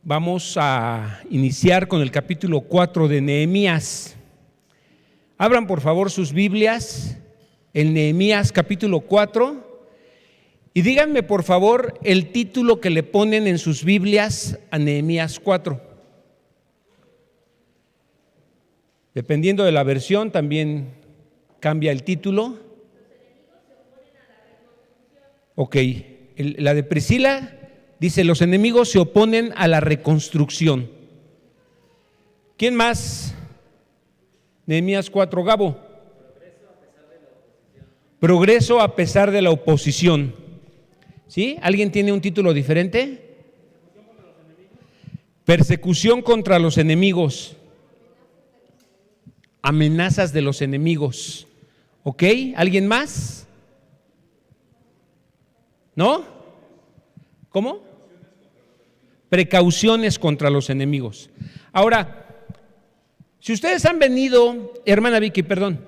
Vamos a iniciar con el capítulo 4 de Nehemías. Abran por favor sus Biblias en Nehemías capítulo 4 y díganme por favor el título que le ponen en sus Biblias a Nehemías 4. Dependiendo de la versión también cambia el título. Ok, la de Priscila dice: los enemigos se oponen a la reconstrucción. ¿Quién más? Nehemías 4, Gabo. Progreso a pesar de la oposición. ¿Sí? ¿Alguien tiene un título diferente? Persecución contra los enemigos. Amenazas de los enemigos. ¿Ok? ¿Alguien más? ¿No? ¿Cómo? Precauciones contra los enemigos. Ahora, si ustedes han venido, hermana Vicky, perdón.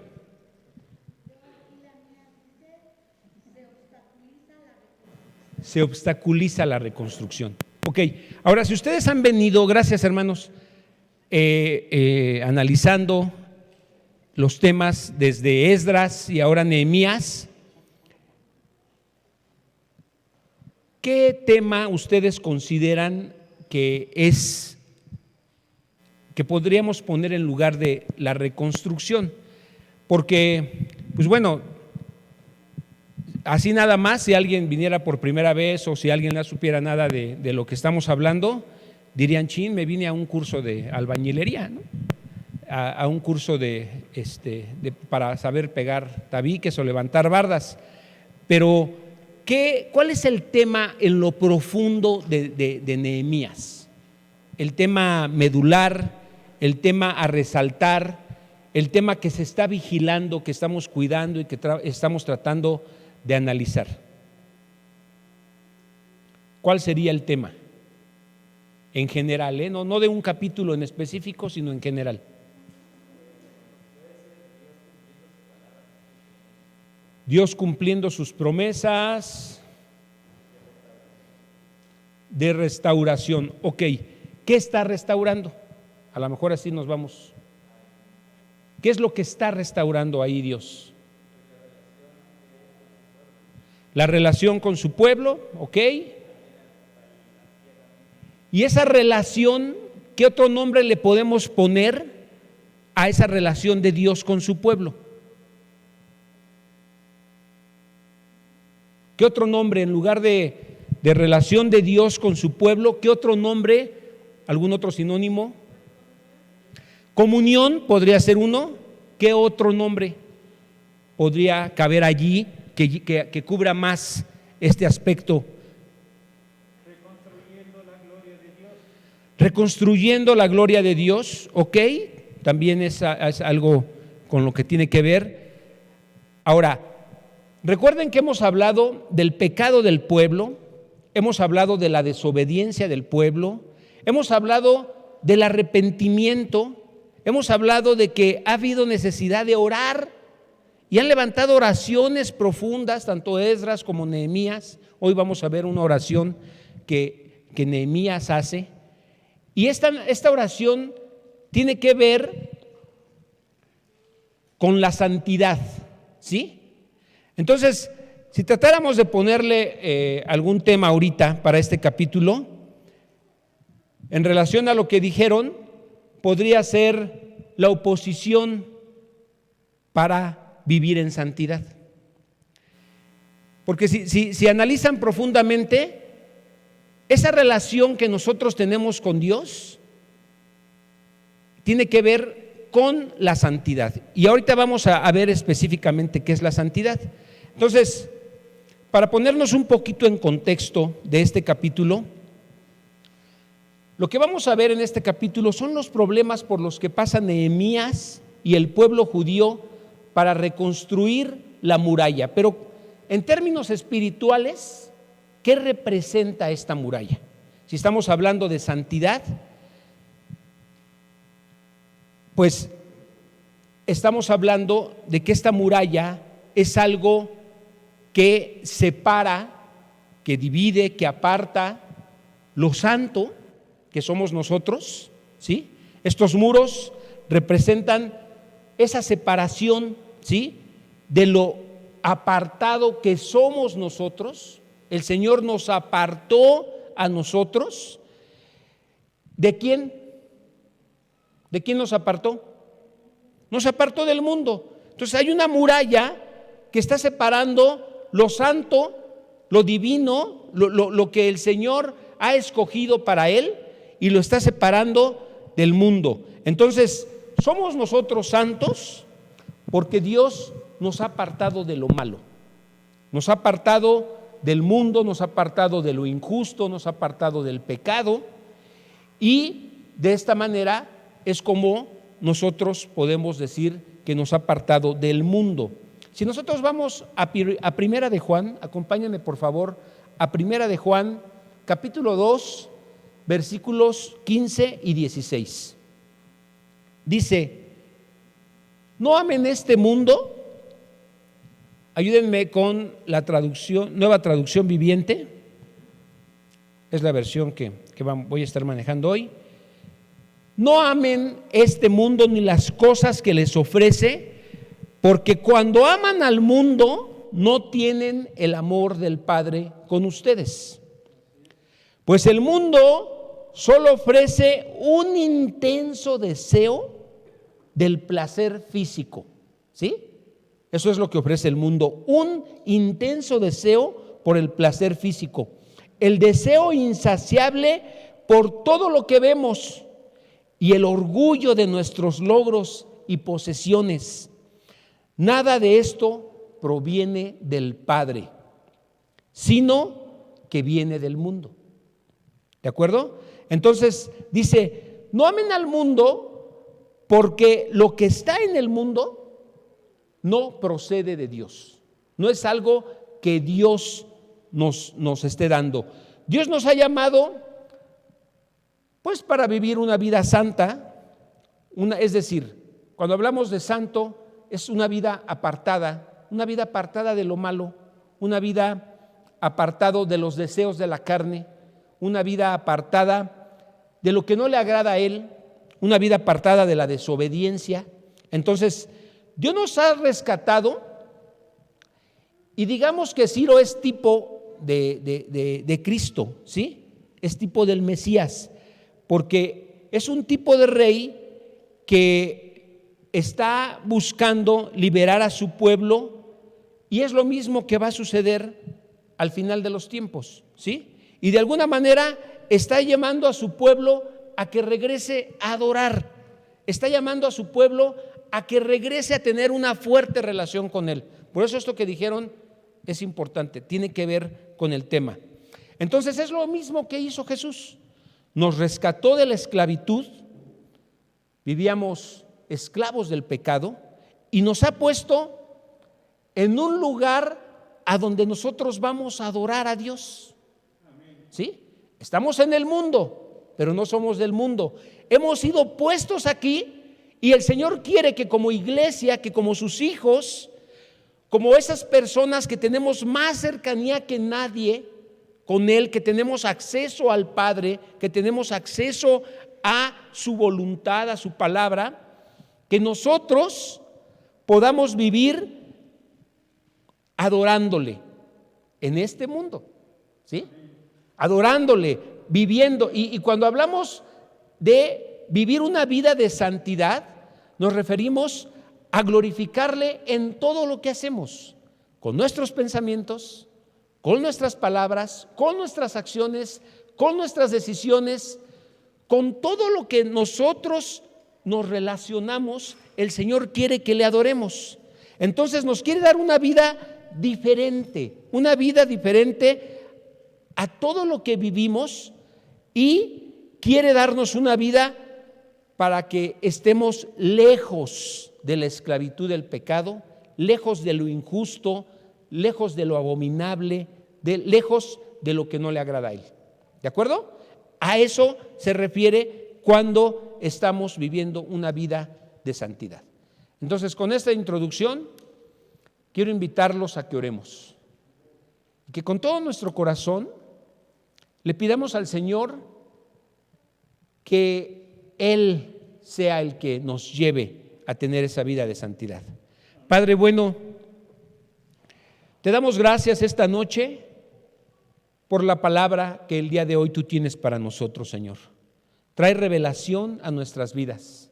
Se obstaculiza la reconstrucción. Ok, ahora si ustedes han venido, gracias hermanos, analizando los temas desde Esdras y ahora Nehemías, ¿qué tema ustedes consideran que podríamos poner en lugar de la reconstrucción? Porque, pues bueno, así nada más, si alguien viniera por primera vez o si alguien no supiera nada de lo que estamos hablando, dirían: chin, me vine a un curso de albañilería, ¿no? A un curso para saber pegar tabiques o levantar bardas. Pero ¿cuál es el tema en lo profundo de Nehemías? El tema medular, el tema a resaltar, el tema que se está vigilando, que estamos cuidando y que estamos tratando de analizar. ¿Cuál sería el tema? En general, no de un capítulo en específico, sino en general. Dios cumpliendo sus promesas de restauración. Ok, ¿qué está restaurando? A lo mejor así nos vamos. ¿Qué es lo que está restaurando ahí Dios? La relación con su pueblo, ok. Y esa relación, ¿qué otro nombre le podemos poner a esa relación de Dios con su pueblo? ¿Qué otro nombre en lugar de relación de Dios con su pueblo? ¿Qué otro nombre? ¿Algún otro sinónimo? Comunión podría ser uno. ¿Qué otro nombre podría caber allí que cubra más este aspecto? Reconstruyendo la gloria de Dios. Reconstruyendo la gloria de Dios, ok. También es algo con lo que tiene que ver. Ahora, recuerden que hemos hablado del pecado del pueblo, hemos hablado de la desobediencia del pueblo, hemos hablado del arrepentimiento, hemos hablado de que ha habido necesidad de orar y han levantado oraciones profundas, tanto Esdras como Nehemías. Hoy vamos a ver una oración que Nehemías hace, y esta oración tiene que ver con la santidad, ¿sí? Entonces, si tratáramos de ponerle algún tema ahorita para este capítulo, en relación a lo que dijeron, podría ser la oposición para vivir en santidad. Porque si analizan profundamente, esa relación que nosotros tenemos con Dios tiene que ver con la santidad. Y ahorita vamos a ver específicamente qué es la santidad. Entonces, para ponernos un poquito en contexto de este capítulo, lo que vamos a ver en este capítulo son los problemas por los que pasa Nehemías y el pueblo judío para reconstruir la muralla. Pero en términos espirituales, ¿qué representa esta muralla? Si estamos hablando de santidad, pues estamos hablando de que esta muralla es algo que separa, que divide, que aparta lo santo que somos nosotros, ¿sí? Estos muros representan esa separación, ¿sí?, de lo apartado que somos nosotros. El Señor nos apartó a nosotros. ¿De quién? ¿De quién nos apartó? Nos apartó del mundo. Entonces hay una muralla que está separando lo santo, lo divino, lo que el Señor ha escogido para Él, y lo está separando del mundo. Entonces, somos nosotros santos porque Dios nos ha apartado de lo malo, nos ha apartado del mundo, nos ha apartado de lo injusto, nos ha apartado del pecado, y de esta manera es como nosotros podemos decir que nos ha apartado del mundo. Si nosotros vamos a Primera de Juan, acompáñenme por favor a Primera de Juan, capítulo 2, versículos 15 y 16. Dice: no amen este mundo. Ayúdenme con la traducción, Nueva Traducción Viviente. Es la versión que voy a estar manejando hoy. No amen este mundo ni las cosas que les ofrece, porque cuando aman al mundo no tienen el amor del Padre con ustedes. Pues el mundo solo ofrece un intenso deseo del placer físico, ¿sí? Eso es lo que ofrece el mundo, un intenso deseo por el placer físico, el deseo insaciable por todo lo que vemos y el orgullo de nuestros logros y posesiones. Nada de esto proviene del Padre, sino que viene del mundo. ¿De acuerdo? Entonces dice: no amen al mundo, porque lo que está en el mundo no procede de Dios. No es algo que Dios nos esté dando. Dios nos ha llamado pues para vivir una vida santa, es decir, cuando hablamos de santo es una vida apartada de lo malo, una vida apartado de los deseos de la carne, una vida apartada de lo que no le agrada a Él, una vida apartada de la desobediencia. Entonces, Dios nos ha rescatado, y digamos que Ciro es tipo de Cristo, ¿sí? Es tipo del Mesías, porque es un tipo de rey que está buscando liberar a su pueblo, y es lo mismo que va a suceder al final de los tiempos, ¿sí? Y de alguna manera está llamando a su pueblo a que regrese a adorar, está llamando a su pueblo a que regrese a tener una fuerte relación con Él. Por eso esto que dijeron es importante, tiene que ver con el tema. Entonces es lo mismo que hizo Jesús, nos rescató de la esclavitud, vivíamos esclavos del pecado, y nos ha puesto en un lugar a donde nosotros vamos a adorar a Dios. ¿Sí? Estamos en el mundo, pero no somos del mundo. Hemos sido puestos aquí, y el Señor quiere que como iglesia, que como sus hijos, como esas personas que tenemos más cercanía que nadie con Él, que tenemos acceso al Padre, que tenemos acceso a su voluntad, a su palabra, que nosotros podamos vivir adorándole en este mundo, ¿sí? Adorándole, viviendo. Y cuando hablamos de vivir una vida de santidad, nos referimos a glorificarle en todo lo que hacemos, con nuestros pensamientos, con nuestras palabras, con nuestras acciones, con nuestras decisiones, con todo lo que nosotros nos relacionamos. El Señor quiere que le adoremos. Entonces nos quiere dar una vida diferente a todo lo que vivimos, y quiere darnos una vida para que estemos lejos de la esclavitud del pecado, lejos de lo injusto, lejos de lo abominable, lejos de lo que no le agrada a Él. ¿De acuerdo? A eso se refiere cuando estamos viviendo una vida de santidad. Entonces, con esta introducción, quiero invitarlos a que oremos, que con todo nuestro corazón le pidamos al Señor que Él sea el que nos lleve a tener esa vida de santidad. Padre bueno, te damos gracias esta noche por la palabra que el día de hoy tú tienes para nosotros, Señor. Trae revelación a nuestras vidas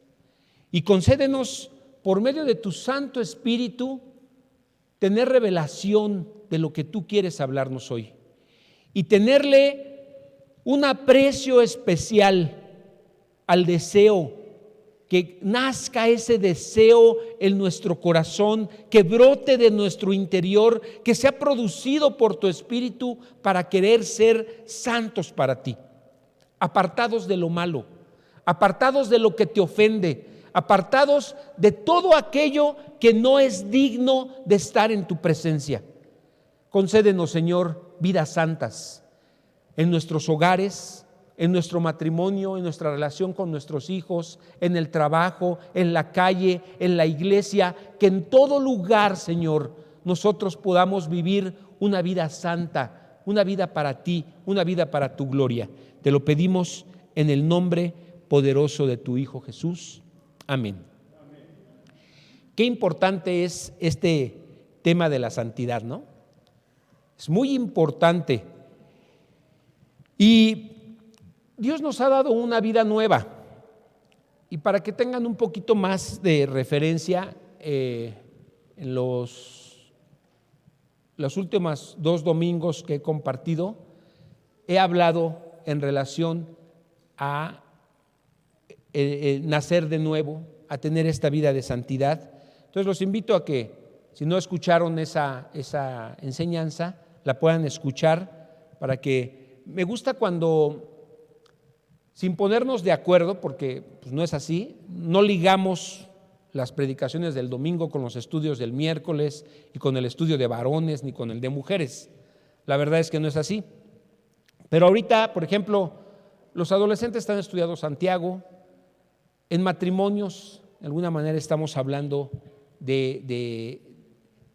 y concédenos por medio de tu Santo Espíritu tener revelación de lo que tú quieres hablarnos hoy y tenerle un aprecio especial al deseo, que nazca ese deseo en nuestro corazón, que brote de nuestro interior, que sea producido por tu Espíritu para querer ser santos para ti, apartados de lo malo, apartados de lo que te ofende, apartados de todo aquello que no es digno de estar en tu presencia. Concédenos, Señor, vidas santas en nuestros hogares, en nuestro matrimonio, en nuestra relación con nuestros hijos, en el trabajo, en la calle, en la iglesia, que en todo lugar, Señor, nosotros podamos vivir una vida santa, una vida para ti, una vida para tu gloria. Te lo pedimos en el nombre poderoso de tu Hijo Jesús. Amén. Qué importante es este tema de la santidad, ¿no? Es muy importante. Y Dios nos ha dado una vida nueva. Y para que tengan un poquito más de referencia, en los últimos 2 domingos que he compartido, he hablado en relación a nacer de nuevo, a tener esta vida de santidad. Entonces los invito a que, si no escucharon esa enseñanza, la puedan escuchar, para que me gusta cuando, sin ponernos de acuerdo, porque pues no es así, no ligamos las predicaciones del domingo con los estudios del miércoles y con el estudio de varones ni con el de mujeres. La verdad es que no es así. Pero ahorita, por ejemplo, los adolescentes están estudiando Santiago. En matrimonios, de alguna manera estamos hablando de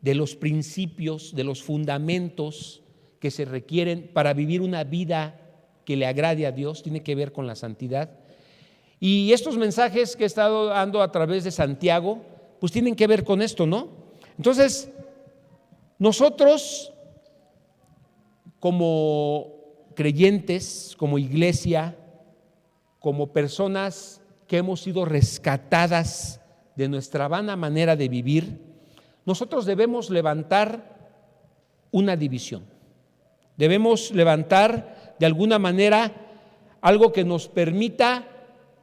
los principios, de los fundamentos que se requieren para vivir una vida que le agrade a Dios, tiene que ver con la santidad. Y estos mensajes que he estado dando a través de Santiago, pues tienen que ver con esto, ¿no? Entonces, nosotros como creyentes, como iglesia, como personas que hemos sido rescatadas de nuestra vana manera de vivir, nosotros debemos levantar una división. Debemos levantar de alguna manera algo que nos permita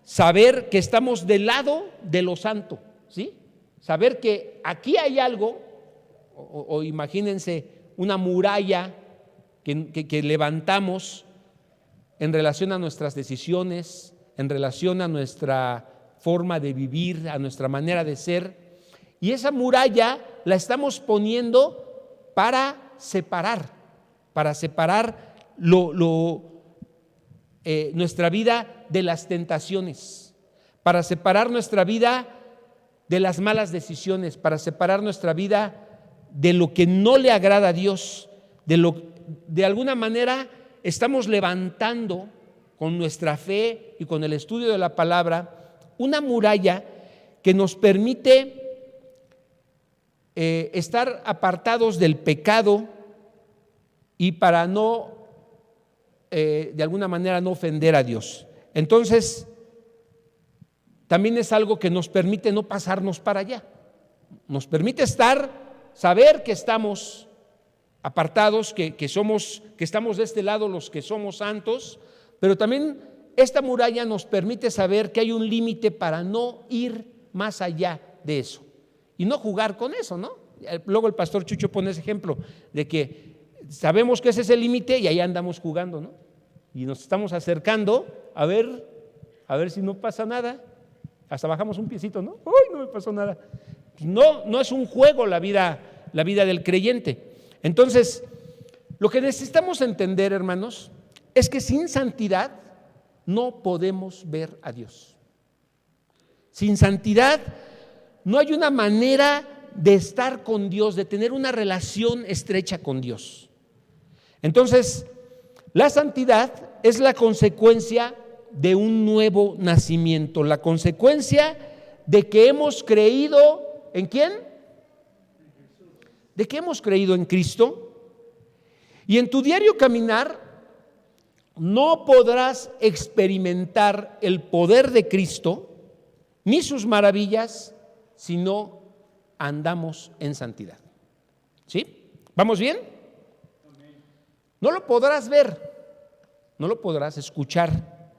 saber que estamos del lado de lo santo, ¿sí? Saber que aquí hay algo, o imagínense una muralla que levantamos en relación a nuestras decisiones, en relación a nuestra forma de vivir, a nuestra manera de ser, y esa muralla la estamos poniendo para separar nuestra vida de las tentaciones, para separar nuestra vida de las malas decisiones, para separar nuestra vida de lo que no le agrada a Dios. De alguna manera estamos levantando con nuestra fe y con el estudio de la palabra una muralla que nos permite estar apartados del pecado y para no, de alguna manera, no ofender a Dios. Entonces, también es algo que nos permite no pasarnos para allá. Nos permite saber que estamos apartados, que estamos de este lado los que somos santos, pero también esta muralla nos permite saber que hay un límite para no ir más allá de eso y no jugar con eso, ¿no? Luego el pastor Chucho pone ese ejemplo de que sabemos que ese es el límite y ahí andamos jugando, ¿no? Y nos estamos acercando a ver si no pasa nada. Hasta bajamos un piecito, ¿no? ¡Uy, no me pasó nada! No es un juego la vida del creyente. Entonces, lo que necesitamos entender, hermanos, es que sin santidad no podemos ver a Dios. Sin santidad no hay una manera de estar con Dios, de tener una relación estrecha con Dios. Entonces, la santidad es la consecuencia de un nuevo nacimiento, la consecuencia de que hemos creído ¿en quién? De que hemos creído en Cristo. Y en tu diario caminar no podrás experimentar el poder de Cristo ni sus maravillas si no andamos en santidad. ¿Sí? ¿Vamos bien? No lo podrás ver, no lo podrás escuchar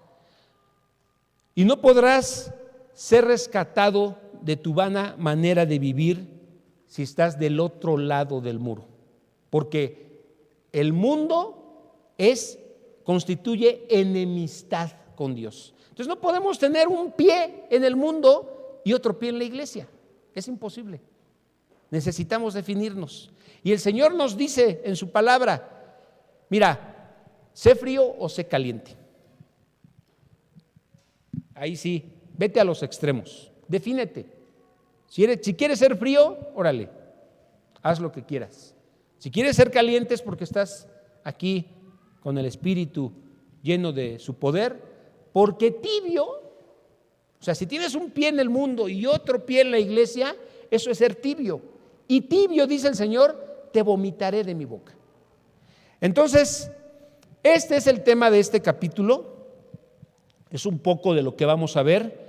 y no podrás ser rescatado de tu vana manera de vivir si estás del otro lado del muro, porque el mundo constituye enemistad con Dios. Entonces no podemos tener un pie en el mundo y otro pie en la iglesia, es imposible. Necesitamos definirnos y el Señor nos dice en su palabra: mira, sé frío o sé caliente. Ahí sí, vete a los extremos, defínete. Si quieres ser frío, órale, haz lo que quieras. Si quieres ser caliente es porque estás aquí con el Espíritu lleno de su poder, porque tibio, o sea, si tienes un pie en el mundo y otro pie en la iglesia, eso es ser tibio. Y tibio, dice el Señor, te vomitaré de mi boca. Entonces, este es el tema de este capítulo, es un poco de lo que vamos a ver.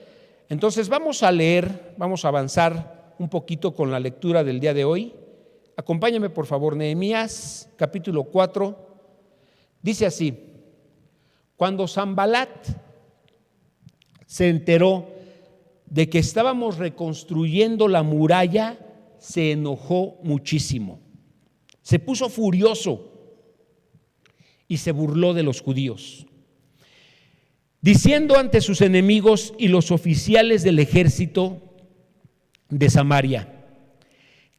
Entonces vamos a leer, vamos a avanzar un poquito con la lectura del día de hoy. Acompáñame por favor, Nehemías capítulo 4, dice así: cuando Sanbalat se enteró de que estábamos reconstruyendo la muralla, se enojó muchísimo, se puso furioso y se burló de los judíos, diciendo ante sus enemigos y los oficiales del ejército de Samaria: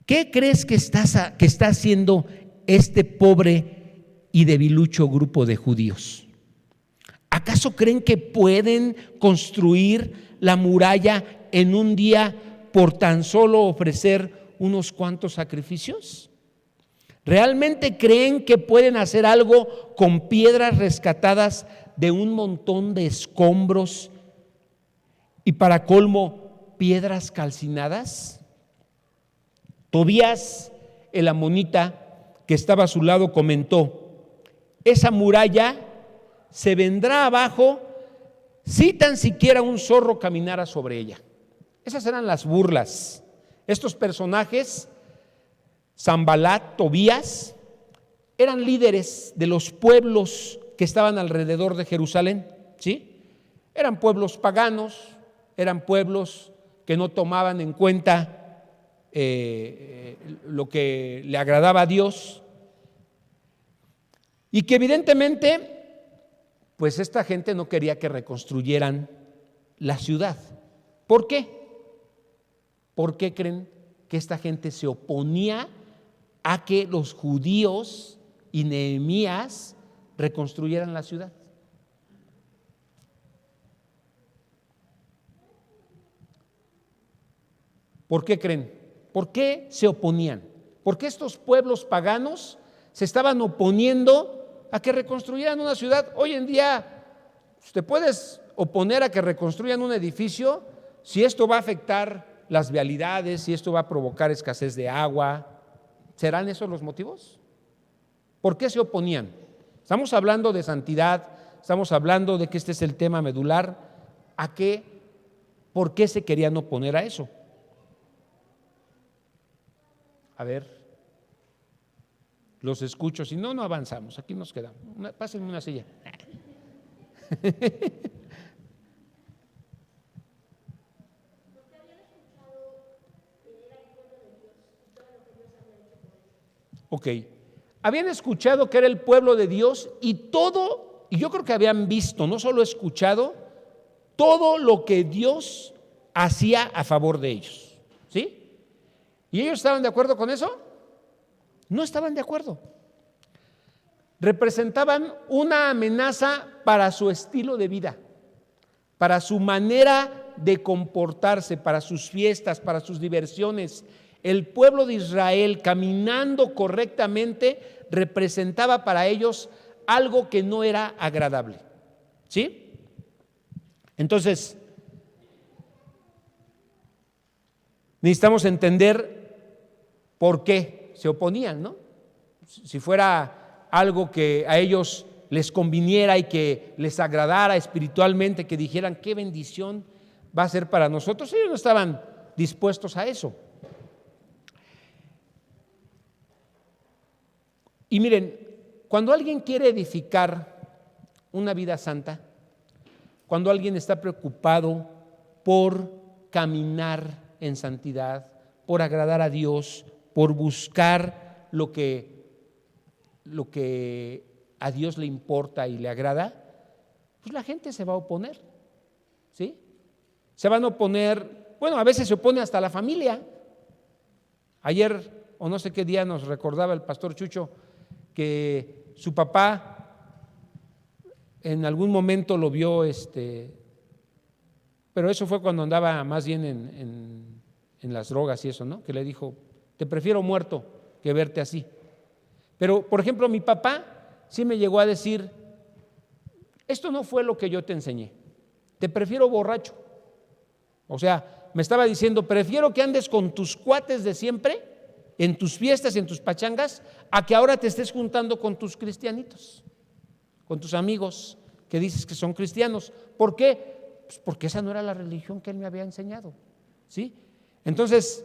¿qué crees que está haciendo este pobre y debilucho grupo de judíos? ¿Acaso creen que pueden construir la muralla en un día por tan solo ofrecer unos cuantos sacrificios? ¿Realmente creen que pueden hacer algo con piedras rescatadas de un montón de escombros y para colmo piedras calcinadas? Tobías el amonita, que estaba a su lado, comentó: esa muralla se vendrá abajo si tan siquiera un zorro caminara sobre ella. Esas eran las burlas. Estos personajes, Sanbalat, Tobías, eran líderes de los pueblos que estaban alrededor de Jerusalén, ¿sí? Eran pueblos paganos, eran pueblos que no tomaban en cuenta lo que le agradaba a Dios, y que evidentemente pues esta gente no quería que reconstruyeran la ciudad. ¿Por qué? ¿Por qué creen que esta gente se oponía a que los judíos y Nehemías reconstruyeran la ciudad? ¿Por qué creen? ¿Por qué se oponían? ¿Por qué estos pueblos paganos se estaban oponiendo a que reconstruyeran una ciudad? Hoy en día te puedes oponer a que reconstruyan un edificio si esto va a afectar las vialidades, si esto va a provocar escasez de agua. ¿Serán esos los motivos? ¿Por qué se oponían? Estamos hablando de santidad, estamos hablando de que este es el tema medular. ¿Por qué se querían oponer a eso? A ver, los escucho, si no, no avanzamos, aquí nos quedamos. Pásenme una silla. Ok, habían escuchado que era el pueblo de Dios y yo creo que habían visto, no solo escuchado, todo lo que Dios hacía a favor de ellos, ¿sí? ¿Y ellos estaban de acuerdo con eso? No estaban de acuerdo. Representaban una amenaza para su estilo de vida, para su manera de comportarse, para sus fiestas, para sus diversiones. El pueblo de Israel, caminando correctamente, representaba para ellos algo que no era agradable, ¿sí? Entonces, necesitamos entender por qué se oponían, ¿no? Si fuera algo que a ellos les conviniera y que les agradara espiritualmente, que dijeran qué bendición va a ser para nosotros, ellos no estaban dispuestos a eso. Y miren, cuando alguien quiere edificar una vida santa, cuando alguien está preocupado por caminar en santidad, por agradar a Dios, por buscar lo que a Dios le importa y le agrada, pues la gente se va a oponer, ¿sí? Se van a oponer, bueno, a veces se opone hasta la familia. Ayer, o no sé qué día, nos recordaba el pastor Chucho que su papá en algún momento lo vio, pero eso fue cuando andaba más bien en las drogas y eso, ¿no? Que le dijo, te prefiero muerto que verte así. Pero, por ejemplo, mi papá sí me llegó a decir, esto no fue lo que yo te enseñé, te prefiero borracho. O sea, me estaba diciendo, prefiero que andes con tus cuates de siempre, en tus fiestas y en tus pachangas, a que ahora te estés juntando con tus cristianitos, con tus amigos que dices que son cristianos. ¿Por qué? Pues porque esa no era la religión que él me había enseñado, ¿sí? Entonces,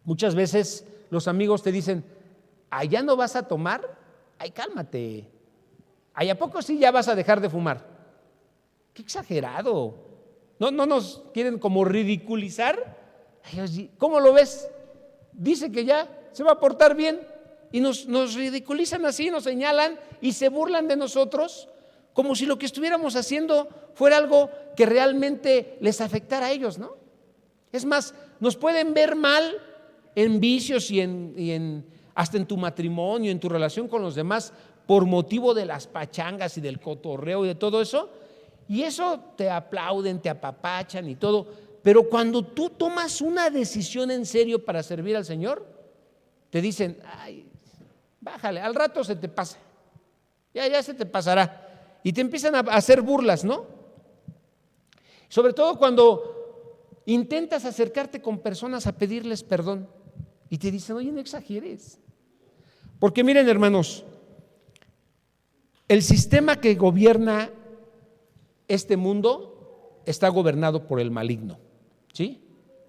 muchas veces los amigos te dicen, ¿allá no vas a tomar? Ay, cálmate. ¿Ay, a poco sí ya vas a dejar de fumar? Qué exagerado. ¿No nos quieren como ridiculizar? Ay, ¿cómo lo ves? Dice que ya se va a portar bien y nos ridiculizan así, nos señalan y se burlan de nosotros como si lo que estuviéramos haciendo fuera algo que realmente les afectara a ellos, ¿no? Es más, nos pueden ver mal en vicios y hasta en tu matrimonio, en tu relación con los demás, por motivo de las pachangas y del cotorreo y de todo eso, y eso te aplauden, te apapachan y todo, pero cuando tú tomas una decisión en serio para servir al Señor, te dicen, ay, bájale, al rato se te pasa, ya se te pasará, y te empiezan a hacer burlas, ¿no? Sobre todo cuando intentas acercarte con personas a pedirles perdón y te dicen, oye, no exageres. Porque miren, hermanos, el sistema que gobierna este mundo está gobernado por el maligno, ¿sí?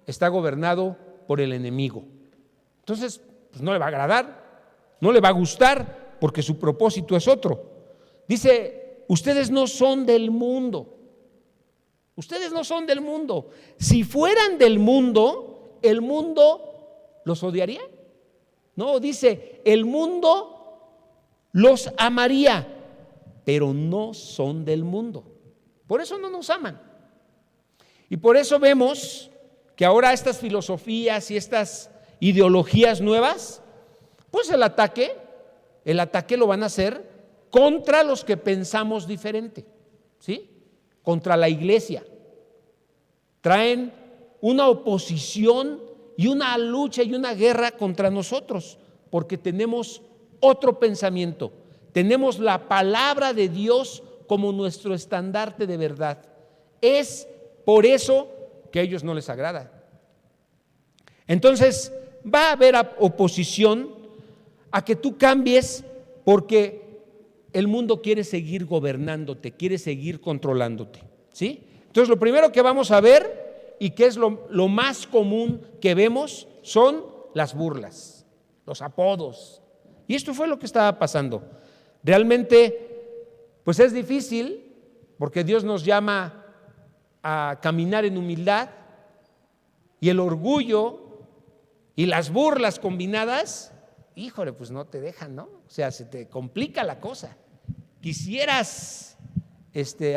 Está gobernado por el enemigo. Entonces, pues no le va a agradar, no le va a gustar, porque su propósito es otro. Dice, ustedes no son del mundo. Ustedes no son del mundo. Si fueran del mundo, ¿el mundo los odiaría? No, dice, el mundo los amaría, pero no son del mundo. Por eso no nos aman. Y por eso vemos que ahora estas filosofías y estas ideologías nuevas, pues el ataque lo van a hacer contra los que pensamos diferente, ¿sí? Contra la iglesia. Traen una oposición y una lucha y una guerra contra nosotros, porque tenemos otro pensamiento, tenemos la palabra de Dios como nuestro estandarte de verdad. Es por eso que a ellos no les agrada. Entonces va a haber oposición a que tú cambies, porque el mundo quiere seguir gobernándote, quiere seguir controlándote, ¿sí? Entonces lo primero que vamos a ver, y que es lo más común que vemos, son las burlas, los apodos. Y esto fue lo que estaba pasando. Realmente, pues es difícil, porque Dios nos llama a caminar en humildad, y el orgullo y las burlas combinadas, híjole, pues no te dejan, ¿no? O sea, se te complica la cosa. Quisieras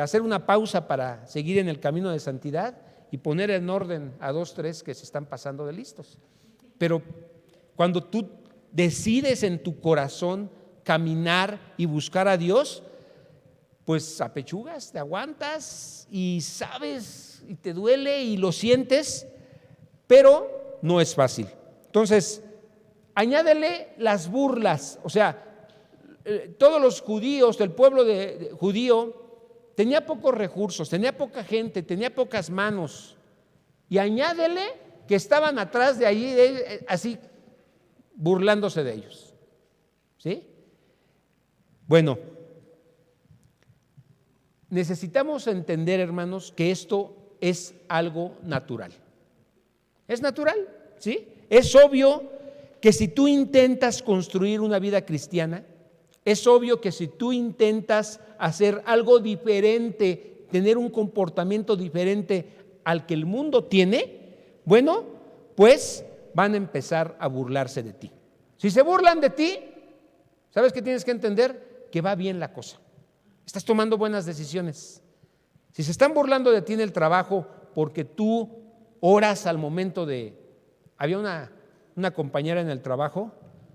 hacer una pausa para seguir en el camino de santidad y poner en orden a 2, 3 que se están pasando de listos. Pero cuando tú decides en tu corazón caminar y buscar a Dios, pues apechugas, te aguantas y sabes y te duele y lo sientes, pero no es fácil. Entonces, añádele las burlas, o sea, todos los judíos del pueblo judío tenía pocos recursos, tenía poca gente, tenía pocas manos. Y añádele que estaban atrás de allí, así, burlándose de ellos. ¿Sí? Bueno, necesitamos entender, hermanos, que esto es algo natural. Es natural, ¿sí? Es obvio que si tú intentas construir una vida cristiana, es obvio que si tú intentas hacer algo diferente, tener un comportamiento diferente al que el mundo tiene, bueno, pues van a empezar a burlarse de ti. Si se burlan de ti, ¿sabes qué tienes que entender? Que va bien la cosa. Estás tomando buenas decisiones. Si se están burlando de ti en el trabajo porque tú oras al momento de... Había una compañera en el trabajo,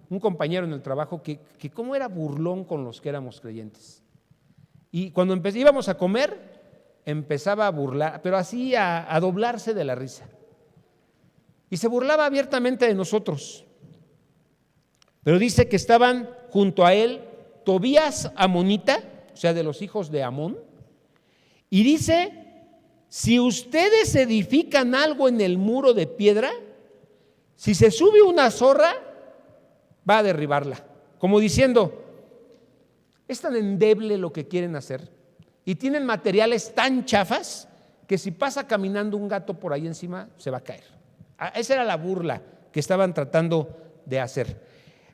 un compañero en el trabajo que cómo era burlón con los que éramos creyentes. Y cuando íbamos a comer, empezaba a burlar, pero así a doblarse de la risa. Y se burlaba abiertamente de nosotros. Pero dice que estaban junto a él Tobías amonita, o sea, de los hijos de Amón, y dice: si ustedes edifican algo en el muro de piedra, si se sube una zorra, va a derribarla. Como diciendo, es tan endeble lo que quieren hacer y tienen materiales tan chafas que si pasa caminando un gato por ahí encima, se va a caer. Esa era la burla que estaban tratando de hacer.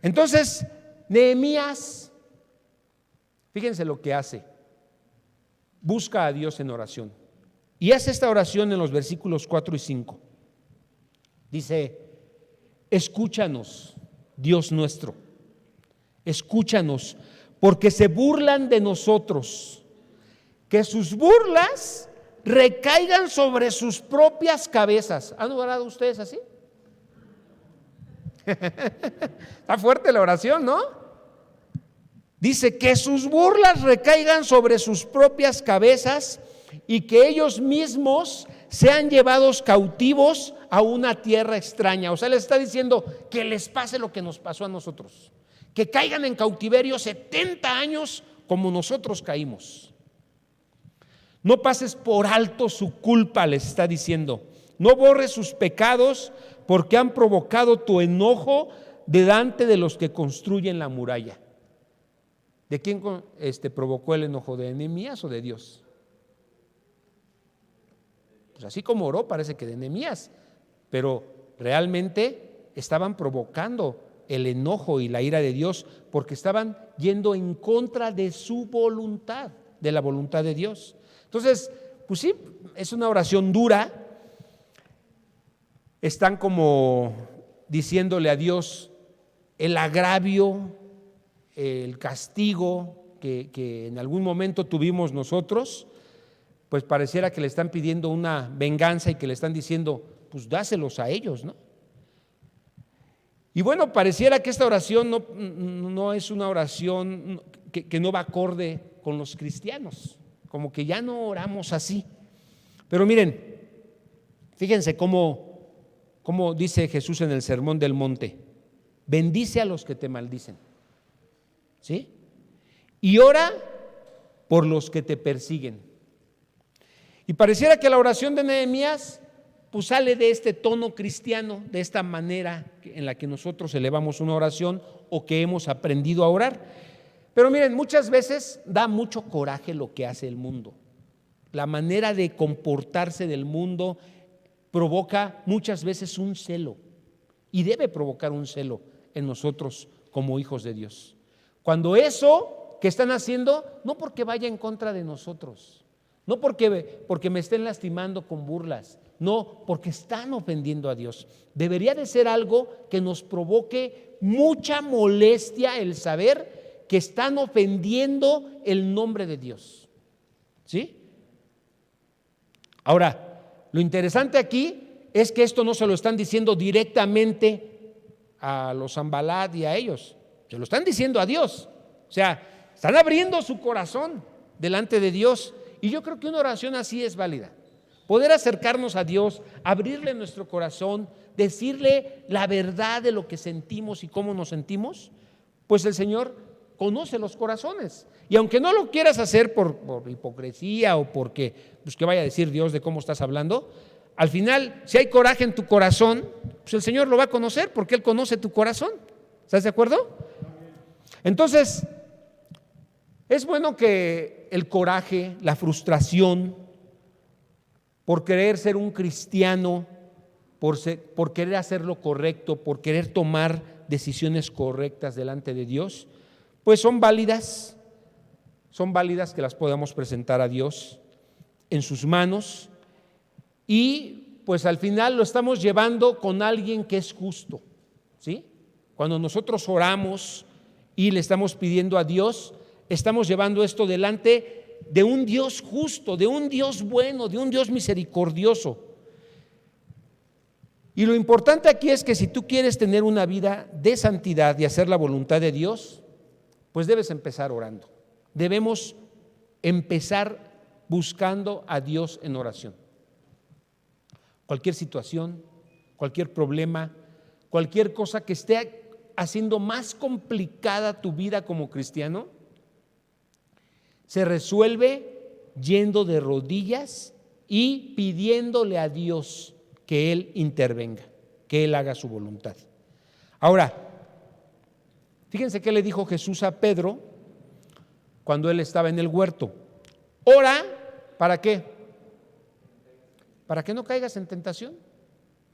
Entonces, Nehemías, fíjense lo que hace. Busca a Dios en oración. Y hace esta oración en los versículos 4 y 5. Dice: escúchanos, Dios nuestro, escúchanos, porque se burlan de nosotros. Que sus burlas recaigan sobre sus propias cabezas. ¿Han orado ustedes así? Está fuerte la oración, ¿no? Dice: que sus burlas recaigan sobre sus propias cabezas y que ellos mismos sean llevados cautivos a una tierra extraña. O sea, les está diciendo que les pase lo que nos pasó a nosotros, que caigan en cautiverio 70 años como nosotros caímos. No pases por alto su culpa, les está diciendo. No borres sus pecados, porque han provocado tu enojo delante de los que construyen la muralla. ¿De quién provocó el enojo? ¿De Nehemías o de Dios? Pues así como oró, parece que de Nehemías, pero realmente estaban provocando el enojo y la ira de Dios porque estaban yendo en contra de su voluntad, de la voluntad de Dios. Entonces, pues sí, es una oración dura. Están como diciéndole a Dios el agravio, el castigo que en algún momento tuvimos nosotros, pues pareciera que le están pidiendo una venganza y que le están diciendo, pues dáselos a ellos, ¿no? Y bueno, pareciera que esta oración no es una oración que no va acorde con los cristianos, como que ya no oramos así. Pero miren, fíjense cómo dice Jesús en el Sermón del Monte: bendice a los que te maldicen, ¿sí? Y ora por los que te persiguen. Y pareciera que la oración de Nehemías pues sale de este tono cristiano, de esta manera en la que nosotros elevamos una oración o que hemos aprendido a orar. Pero miren, muchas veces da mucho coraje lo que hace el mundo. La manera de comportarse del mundo provoca muchas veces un celo, y debe provocar un celo en nosotros como hijos de Dios. Cuando eso que están haciendo, no porque vaya en contra de nosotros, no porque me estén lastimando con burlas, no, porque están ofendiendo a Dios. Debería de ser algo que nos provoque mucha molestia el saber que están ofendiendo el nombre de Dios, ¿sí? Ahora, lo interesante aquí es que esto no se lo están diciendo directamente a los Sanballat y a ellos, se lo están diciendo a Dios. O sea, están abriendo su corazón delante de Dios. Y yo creo que una oración así es válida. Poder acercarnos a Dios, abrirle nuestro corazón, decirle la verdad de lo que sentimos y cómo nos sentimos, pues el Señor conoce los corazones. Y aunque no lo quieras hacer por hipocresía o porque pues, que vaya a decir Dios de cómo estás hablando, al final, si hay coraje en tu corazón, pues el Señor lo va a conocer porque Él conoce tu corazón. ¿Estás de acuerdo? Entonces, es bueno que el coraje, la frustración por querer ser un cristiano, por querer hacer lo correcto, por querer tomar decisiones correctas delante de Dios, pues son válidas que las podamos presentar a Dios en sus manos y pues al final lo estamos llevando con alguien que es justo, ¿sí? Cuando nosotros oramos y le estamos pidiendo a Dios, estamos llevando esto delante de un Dios justo, de un Dios bueno, de un Dios misericordioso. Y lo importante aquí es que si tú quieres tener una vida de santidad y hacer la voluntad de Dios, pues debes empezar orando. Debemos empezar buscando a Dios en oración. Cualquier situación, cualquier problema, cualquier cosa que esté haciendo más complicada tu vida como cristiano, se resuelve yendo de rodillas y pidiéndole a Dios que Él intervenga, que Él haga su voluntad. Ahora, fíjense qué le dijo Jesús a Pedro cuando él estaba en el huerto. Ora, ¿para qué? Para que no caigas en tentación,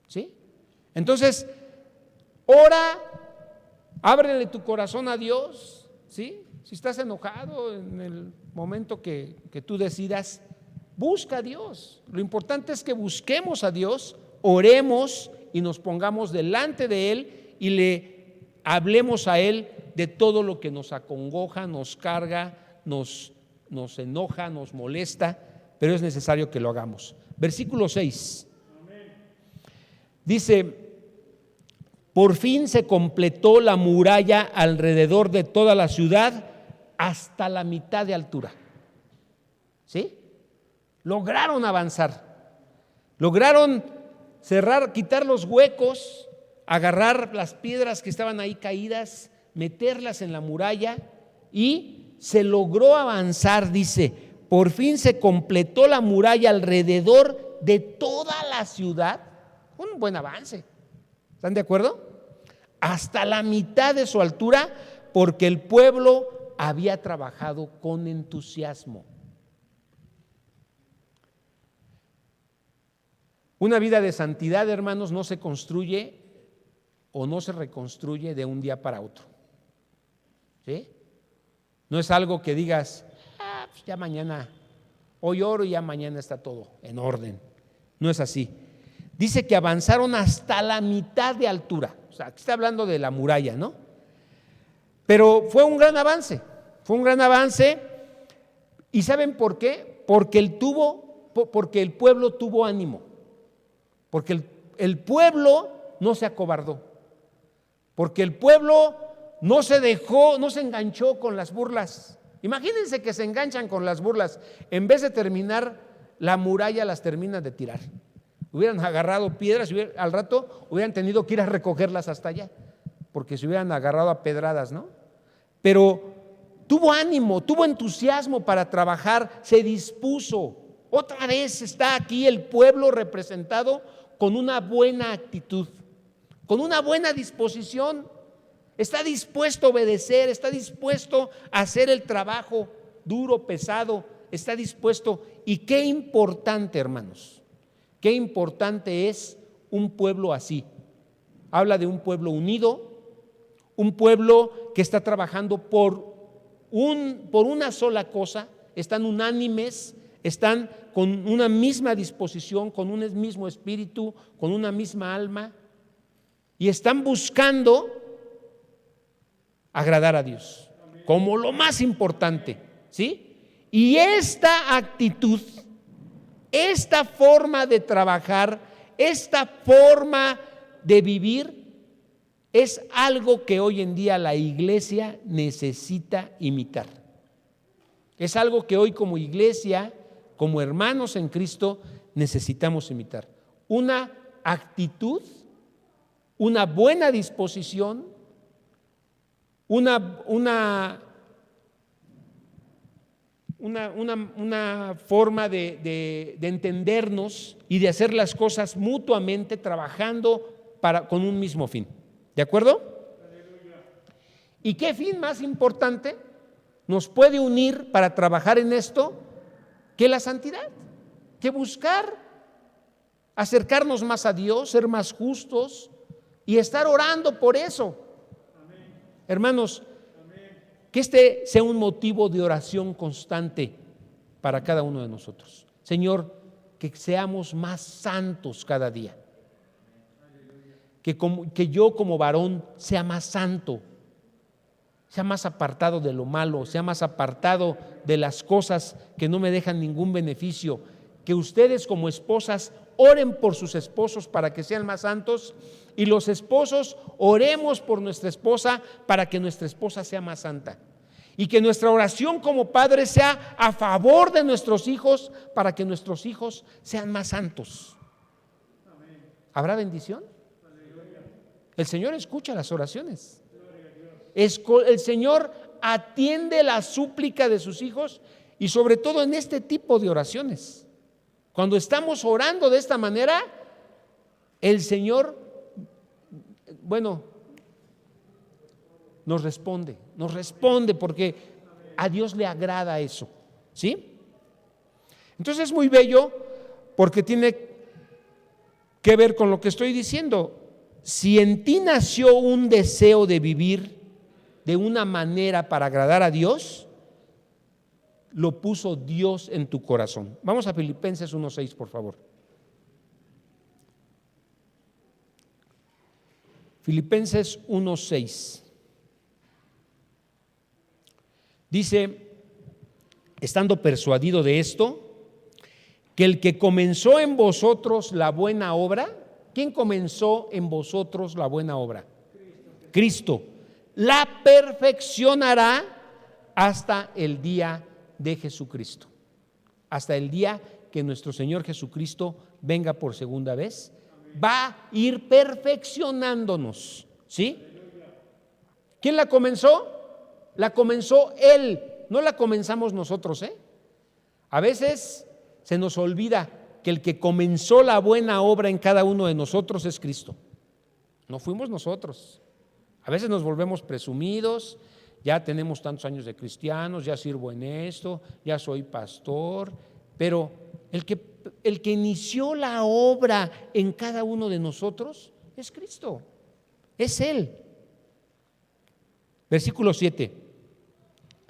¿sí? Entonces, ora, ábrele tu corazón a Dios, ¿sí? Si estás enojado en el momento que tú decidas, busca a Dios. Lo importante es que busquemos a Dios, oremos y nos pongamos delante de Él y le hablemos a Él de todo lo que nos acongoja, nos carga, nos enoja, nos molesta, pero es necesario que lo hagamos. Versículo 6 dice: por fin se completó la muralla alrededor de toda la ciudad hasta la mitad de altura. ¿Sí? Lograron avanzar, lograron cerrar, quitar los huecos, agarrar las piedras que estaban ahí caídas, meterlas en la muralla y se logró avanzar. Dice, por fin se completó la muralla alrededor de toda la ciudad. Un buen avance. ¿Están de acuerdo? Hasta la mitad de su altura, porque el pueblo había trabajado con entusiasmo. Una vida de santidad, hermanos, no se construye o no se reconstruye de un día para otro. ¿Sí? No es algo que digas, pues ya mañana, hoy oro y ya mañana está todo en orden. No es así. Dice que avanzaron hasta la mitad de altura. O sea, aquí está hablando de la muralla, ¿no? Pero fue un gran avance. ¿Y saben por qué? Porque el pueblo tuvo ánimo. Porque el pueblo no se acobardó. Porque el pueblo no se dejó, no se enganchó con las burlas. Imagínense que se enganchan con las burlas. En vez de terminar la muralla, las terminan de tirar. Hubieran agarrado piedras y al rato hubieran tenido que ir a recogerlas hasta allá, porque se hubieran agarrado a pedradas, ¿no? Pero tuvo ánimo, tuvo entusiasmo para trabajar, se dispuso. Otra vez está aquí el pueblo representado con una buena actitud, con una buena disposición. Está dispuesto a obedecer, está dispuesto a hacer el trabajo duro, pesado, está dispuesto. Y qué importante, hermanos, qué importante es un pueblo así. Habla de un pueblo unido, un pueblo que está trabajando por una sola cosa, están unánimes, están con una misma disposición, con un mismo espíritu, con una misma alma, y están buscando agradar a Dios como lo más importante, ¿sí? Y esta actitud, esta forma de trabajar, esta forma de vivir es algo que hoy en día la iglesia necesita imitar. Es algo que hoy como iglesia, como hermanos en Cristo, necesitamos imitar. Una actitud, una buena disposición, una una forma de entendernos y de hacer las cosas mutuamente, trabajando con un mismo fin. ¿De acuerdo? ¿Y qué fin más importante nos puede unir para trabajar en esto que la santidad? Que buscar acercarnos más a Dios, ser más justos y estar orando por eso. Amén. Hermanos, amén, que este sea un motivo de oración constante para cada uno de nosotros. Señor, que seamos más santos cada día. Que yo como varón sea más santo, sea más apartado de lo malo, sea más apartado de las cosas que no me dejan ningún beneficio. Que ustedes como esposas oren por sus esposos para que sean más santos, y los esposos oremos por nuestra esposa para que nuestra esposa sea más santa. Y que nuestra oración como padres sea a favor de nuestros hijos para que nuestros hijos sean más santos. ¿Habrá bendición? El Señor escucha las oraciones. El Señor atiende la súplica de sus hijos, y sobre todo en este tipo de oraciones. Cuando estamos orando de esta manera, el Señor, nos responde porque a Dios le agrada eso, ¿sí? Entonces es muy bello porque tiene que ver con lo que estoy diciendo. Si en ti nació un deseo de vivir de una manera para agradar a Dios, lo puso Dios en tu corazón. Vamos a Filipenses 1:6, por favor. Filipenses 1:6. Dice, estando persuadido de esto, que el que comenzó en vosotros la buena obra, ¿quién comenzó en vosotros la buena obra? Cristo. La perfeccionará hasta el día de Jesucristo, hasta el día que nuestro Señor Jesucristo venga por segunda vez. Va a ir perfeccionándonos, ¿sí? ¿Quién la comenzó? La comenzó Él, no la comenzamos nosotros, ¿eh? A veces se nos olvida que el que comenzó la buena obra en cada uno de nosotros es Cristo. No fuimos nosotros. A veces nos volvemos presumidos, ya tenemos tantos años de cristianos, ya sirvo en esto, ya soy pastor, pero el que inició la obra en cada uno de nosotros es Cristo, es Él. Versículo 7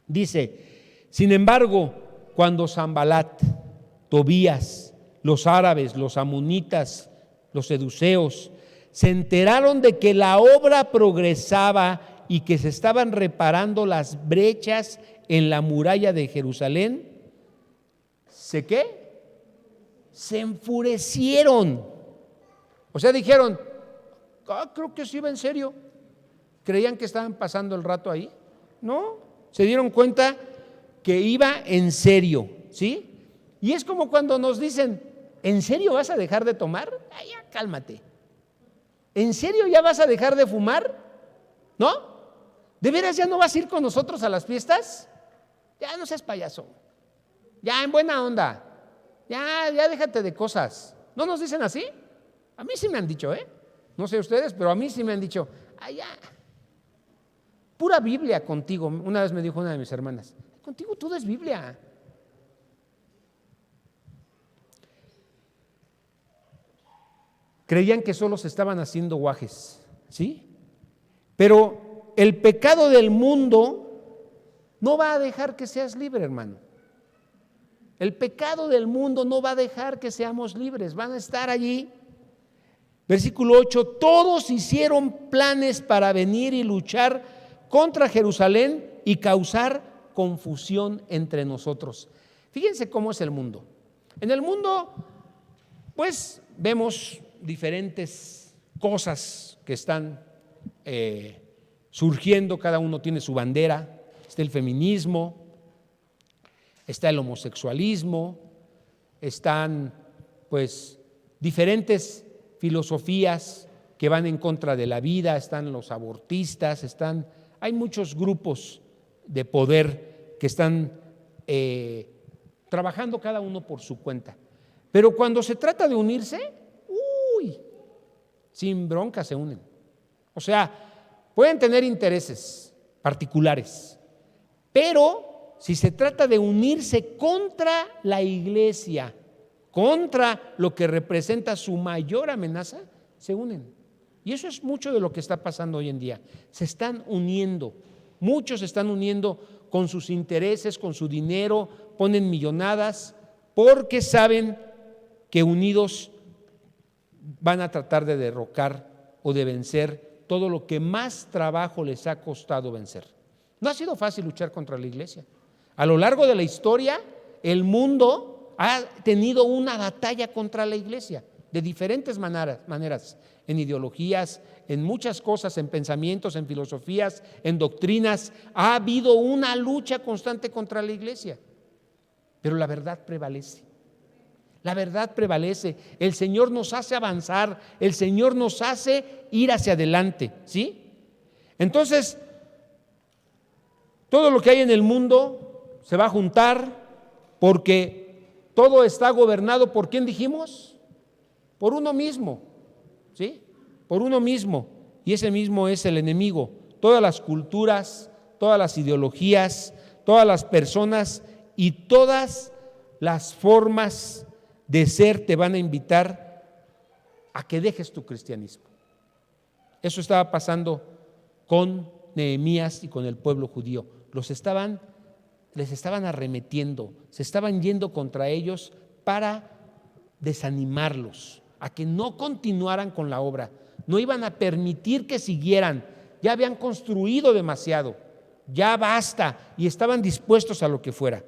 dice, sin embargo, cuando Sanbalat, Tobías, los árabes, los amonitas, los seduceos, se enteraron de que la obra progresaba y que se estaban reparando las brechas en la muralla de Jerusalén, ¿se qué? Se enfurecieron. O sea, dijeron, creo que sí iba en serio. ¿Creían que estaban pasando el rato ahí? No, se dieron cuenta que iba en serio, ¿sí? Y es como cuando nos dicen, ¿en serio vas a dejar de tomar? Ay, ya, cálmate. ¿En serio ya vas a dejar de fumar? ¿No? ¿De veras ya no vas a ir con nosotros a las fiestas? Ya no seas payaso. Ya en buena onda. Ya déjate de cosas. ¿No nos dicen así? A mí sí me han dicho, no sé ustedes, pero a mí sí me han dicho, ay, ya. Pura Biblia contigo. Una vez me dijo una de mis hermanas, contigo todo es Biblia. Creían que solo se estaban haciendo guajes, ¿sí? Pero el pecado del mundo no va a dejar que seas libre, hermano. El pecado del mundo no va a dejar que seamos libres, van a estar allí. Versículo 8, todos hicieron planes para venir y luchar contra Jerusalén y causar confusión entre nosotros. Fíjense cómo es el mundo. En el mundo, pues, vemos diferentes cosas que están surgiendo, cada uno tiene su bandera. Está el feminismo, está el homosexualismo, están pues diferentes filosofías que van en contra de la vida, están los abortistas, hay muchos grupos de poder que están trabajando cada uno por su cuenta. Pero cuando se trata de unirse, sin bronca se unen. O sea, pueden tener intereses particulares, pero si se trata de unirse contra la iglesia, contra lo que representa su mayor amenaza, se unen. Y eso es mucho de lo que está pasando hoy en día. Se están uniendo, muchos se están uniendo con sus intereses, con su dinero, ponen millonadas, porque saben que unidos van a tratar de derrocar o de vencer todo lo que más trabajo les ha costado vencer. No ha sido fácil luchar contra la iglesia. A lo largo de la historia, el mundo ha tenido una batalla contra la iglesia de diferentes maneras, en ideologías, en muchas cosas, en pensamientos, en filosofías, en doctrinas. Ha habido una lucha constante contra la iglesia, pero la verdad prevalece. La verdad prevalece. El Señor nos hace avanzar, el Señor nos hace ir hacia adelante, ¿sí? Entonces, todo lo que hay en el mundo se va a juntar porque todo está gobernado ¿por quién dijimos? Por uno mismo, ¿sí? Por uno mismo, y ese mismo es el enemigo. Todas las culturas, todas las ideologías, todas las personas y todas las formas de ser te van a invitar a que dejes tu cristianismo. Eso estaba pasando con Nehemías y con el pueblo judío. Les estaban arremetiendo, se estaban yendo contra ellos para desanimarlos, a que no continuaran con la obra. No iban a permitir que siguieran. Ya habían construido demasiado, ya basta, y estaban dispuestos a lo que fuera.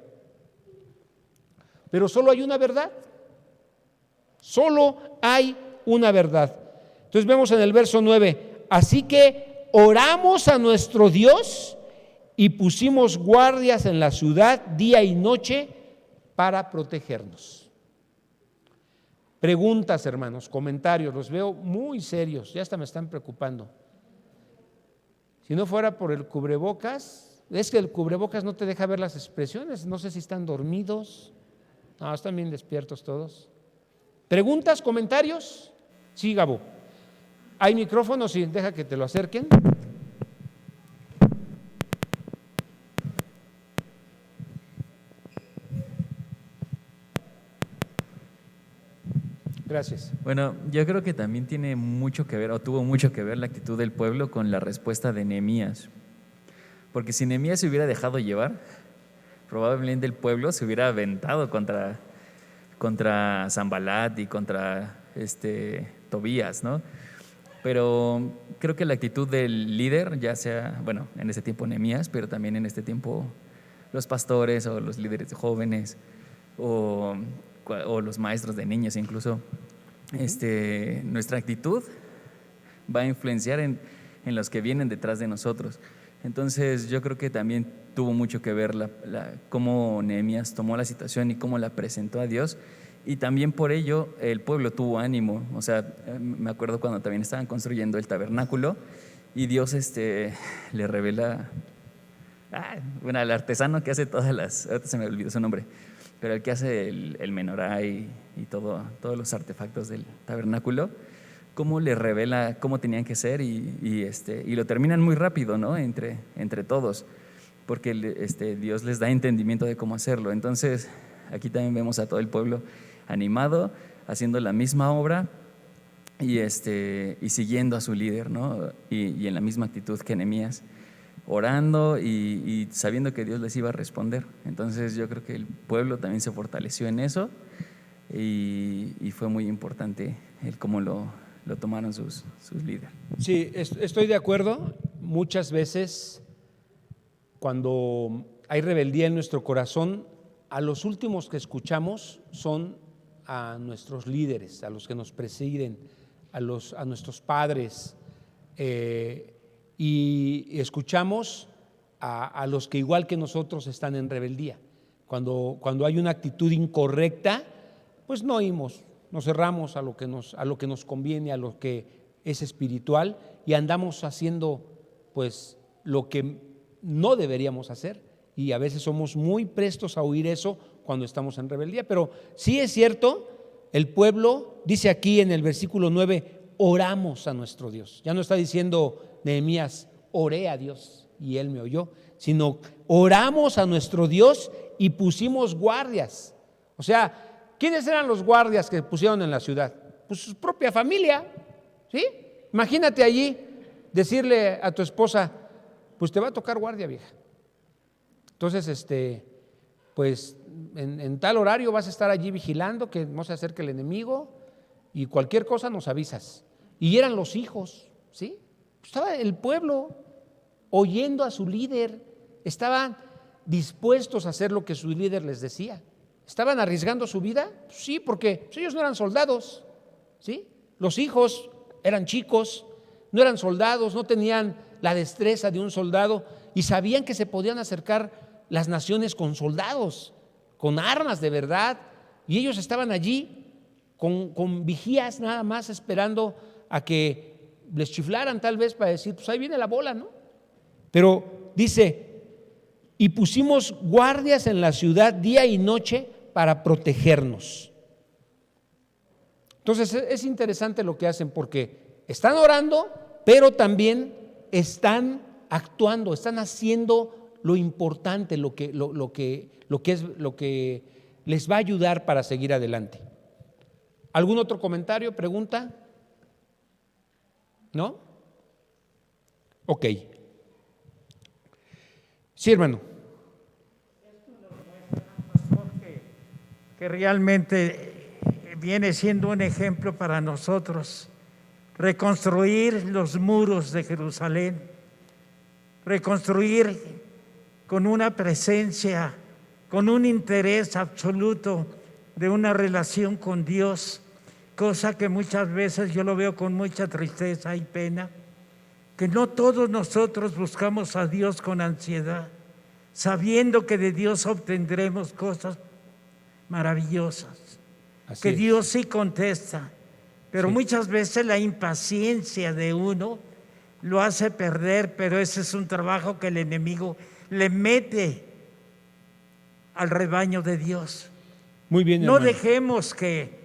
Pero solo hay una verdad. Solo hay una verdad. Entonces vemos en el verso 9, así que oramos a nuestro Dios y pusimos guardias en la ciudad día y noche para protegernos. Preguntas, hermanos, comentarios, los veo muy serios, ya hasta me están preocupando. Si no fuera por el cubrebocas, es que el cubrebocas no te deja ver las expresiones, no sé si están dormidos, no, están bien despiertos todos. ¿Preguntas, comentarios? Sí, Gabo. ¿Hay micrófono? Sí, deja que te lo acerquen. Gracias. Bueno, yo creo que también tiene mucho que ver, o tuvo mucho que ver la actitud del pueblo con la respuesta de Nehemías. Porque si Nehemías se hubiera dejado llevar, probablemente el pueblo se hubiera aventado contra Sanbalat y contra Tobías, ¿no? Pero creo que la actitud del líder, ya sea, bueno, en ese tiempo Nehemías, pero también en este tiempo los pastores o los líderes jóvenes o los maestros de niños incluso, nuestra actitud va a influenciar en los que vienen detrás de nosotros. Entonces yo creo que también tuvo mucho que ver cómo Nehemías tomó la situación y cómo la presentó a Dios, y también por ello el pueblo tuvo ánimo. O sea, me acuerdo cuando también estaban construyendo el tabernáculo y Dios le revela, al artesano que hace ahorita se me olvidó su nombre, pero el que hace el menorá y todos los artefactos del tabernáculo, cómo le revela cómo tenían que ser y lo terminan muy rápido, ¿no? Entre todos, porque Dios les da entendimiento de cómo hacerlo. Entonces aquí también vemos a todo el pueblo animado, haciendo la misma obra y siguiendo a su líder, ¿no? Y en la misma actitud que Nehemías, orando y sabiendo que Dios les iba a responder. Entonces yo creo que el pueblo también se fortaleció en eso y fue muy importante el cómo lo tomaron sus líderes. Sí, estoy de acuerdo. Muchas veces cuando hay rebeldía en nuestro corazón, a los últimos que escuchamos son a nuestros líderes, a los que nos presiden, a nuestros padres, y escuchamos a los que igual que nosotros están en rebeldía. Cuando hay una actitud incorrecta, pues no oímos, nos cerramos a lo que nos conviene, a lo que es espiritual, y andamos haciendo pues lo que no deberíamos hacer, y a veces somos muy prestos a oír eso cuando estamos en rebeldía. Pero sí es cierto, el pueblo dice aquí en el versículo 9, oramos a nuestro Dios. Ya no está diciendo Nehemías, oré a Dios y Él me oyó, sino oramos a nuestro Dios y pusimos guardias. O sea, ¿quiénes eran los guardias que pusieron en la ciudad? Pues su propia familia, ¿sí? Imagínate allí decirle a tu esposa, pues te va a tocar guardia, vieja. Entonces, pues en tal horario vas a estar allí vigilando que no se acerque el enemigo y cualquier cosa nos avisas. Y eran los hijos, ¿sí? Estaba el pueblo oyendo a su líder, estaban dispuestos a hacer lo que su líder les decía. ¿Estaban arriesgando su vida? Sí, porque ellos no eran soldados, ¿sí? Los hijos eran chicos, no eran soldados, no tenían la destreza de un soldado y sabían que se podían acercar las naciones con soldados, con armas de verdad, y ellos estaban allí con vigías nada más esperando a que les chiflaran tal vez para decir, pues ahí viene la bola, ¿no? Pero dice, y pusimos guardias en la ciudad día y noche para protegernos. Entonces es interesante lo que hacen porque están orando, pero también están actuando, están haciendo lo importante, lo que les va a ayudar para seguir adelante. ¿Algún otro comentario, pregunta? ¿No? Ok. Sí, hermano. Que realmente viene siendo un ejemplo para nosotros. Reconstruir los muros de Jerusalén, reconstruir con una presencia, con un interés absoluto de una relación con Dios, cosa que muchas veces yo lo veo con mucha tristeza y pena, que no todos nosotros buscamos a Dios con ansiedad, sabiendo que de Dios obtendremos cosas maravillosas, Así que es. Dios sí contesta, pero Sí. muchas veces la impaciencia de uno lo hace perder, pero ese es un trabajo que el enemigo le mete al rebaño de Dios. Muy bien, No hermano. dejemos que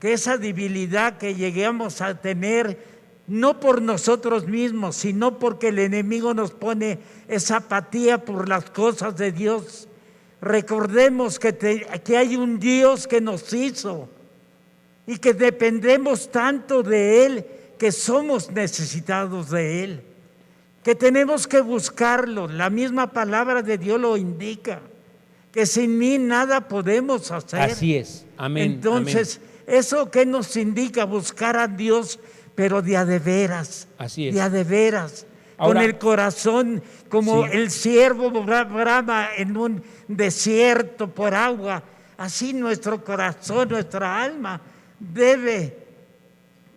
esa debilidad que lleguemos a tener, no por nosotros mismos, sino porque el enemigo nos pone esa apatía por las cosas de Dios. Recordemos que hay un Dios que nos hizo y que dependemos tanto de Él que somos necesitados de Él, que tenemos que buscarlo. La misma palabra de Dios lo indica, que sin mí nada podemos hacer. Así es, amén. Entonces, ¿eso qué nos indica? Buscar a Dios, pero de a de veras. Así es. De a de veras. Ahora, con el corazón, como sí. el ciervo brama en un desierto por agua. Así nuestro corazón, nuestra alma debe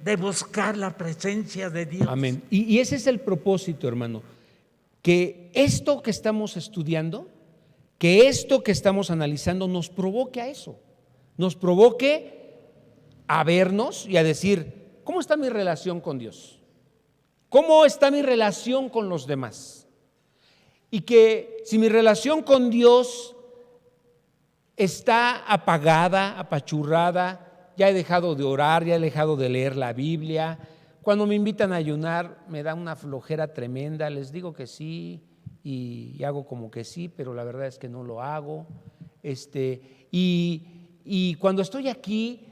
de buscar la presencia de Dios. Amén. Y ese es el propósito, hermano, que esto que estamos estudiando, que esto que estamos analizando nos provoque a eso, nos provoque a vernos y a decir, ¿cómo está mi relación con Dios? ¿Cómo está mi relación con los demás? Y que si mi relación con Dios está apagada, apachurrada, ya he dejado de orar, ya he dejado de leer la Biblia, cuando me invitan a ayunar me da una flojera tremenda, les digo que sí y hago como que sí, pero la verdad es que no lo hago. Y cuando estoy aquí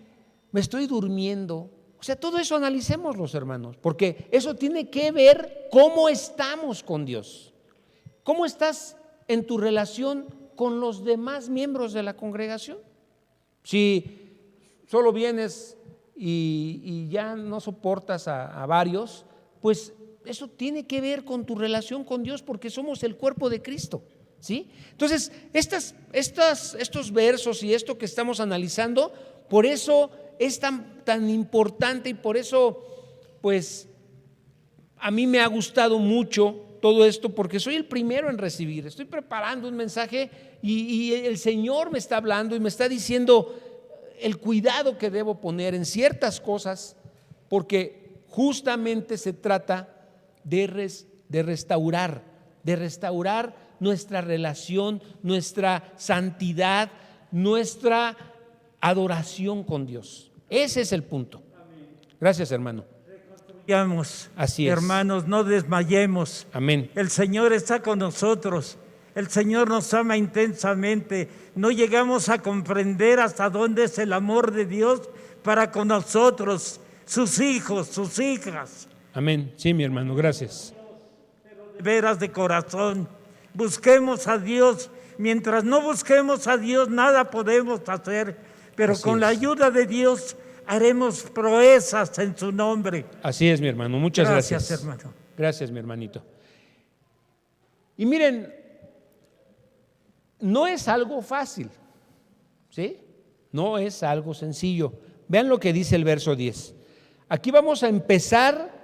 me estoy durmiendo. O sea, todo eso analicemos, los hermanos, porque eso tiene que ver cómo estamos con Dios. ¿Cómo estás en tu relación con los demás miembros de la congregación? Si solo vienes y ya no soportas a varios, pues eso tiene que ver con tu relación con Dios, porque somos el cuerpo de Cristo, ¿sí? Entonces, estos versos y esto que estamos analizando, por eso es tan importante y por eso, pues, a mí me ha gustado mucho todo esto, porque soy el primero en recibir. Estoy preparando un mensaje y el Señor me está hablando y me está diciendo el cuidado que debo poner en ciertas cosas, porque justamente se trata de restaurar nuestra relación, nuestra santidad, nuestra adoración con Dios. Ese es el punto. Gracias, hermano. Así es. Hermanos, no desmayemos. Amén. El Señor está con nosotros. El Señor nos ama intensamente. No llegamos a comprender hasta dónde es el amor de Dios para con nosotros, sus hijos, sus hijas. Amén. Sí, mi hermano, gracias. De veras, de corazón, busquemos a Dios. Mientras no busquemos a Dios, nada podemos hacer, pero Así con es. la ayuda de Dios haremos proezas en su nombre. Así es, mi hermano. Muchas gracias. Gracias, hermano. Gracias, mi hermanito. Y miren, no es algo fácil, ¿sí? No es algo sencillo. Vean lo que dice el verso 10. Aquí vamos a empezar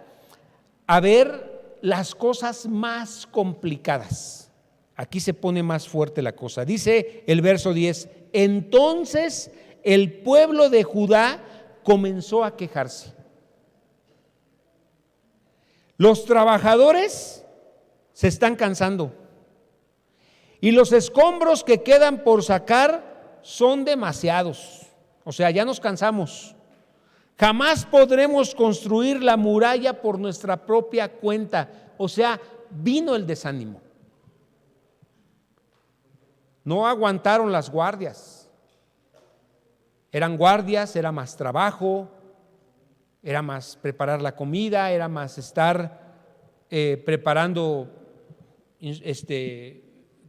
a ver las cosas más complicadas. Aquí se pone más fuerte la cosa. Dice el verso 10, entonces el pueblo de Judá comenzó a quejarse. Los trabajadores se están cansando y los escombros que quedan por sacar son demasiados. O sea, ya nos cansamos. Jamás podremos construir la muralla por nuestra propia cuenta. O sea, vino el desánimo. No aguantaron las guardias. Eran guardias, era más trabajo, era más preparar la comida, era más estar preparando,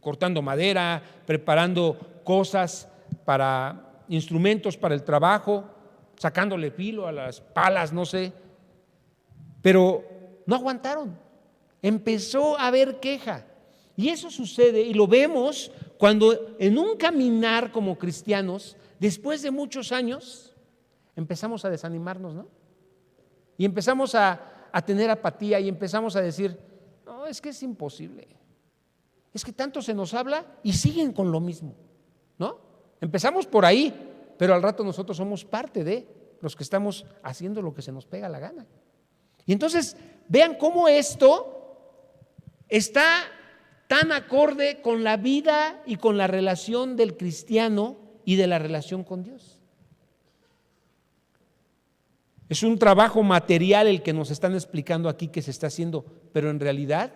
cortando madera, preparando cosas para instrumentos para el trabajo, sacándole filo a las palas, no sé. Pero no aguantaron. Empezó a haber queja. Y eso sucede y lo vemos cuando en un caminar como cristianos, después de muchos años, empezamos a desanimarnos, ¿no? Y empezamos a tener apatía y empezamos a decir, no, es que es imposible. Es que tanto se nos habla y siguen con lo mismo, ¿no? Empezamos por ahí, pero al rato nosotros somos parte de los que estamos haciendo lo que se nos pega la gana. Y entonces, vean cómo esto está tan acorde con la vida y con la relación del cristiano y de la relación con Dios. Es un trabajo material el que nos están explicando aquí que se está haciendo, pero en realidad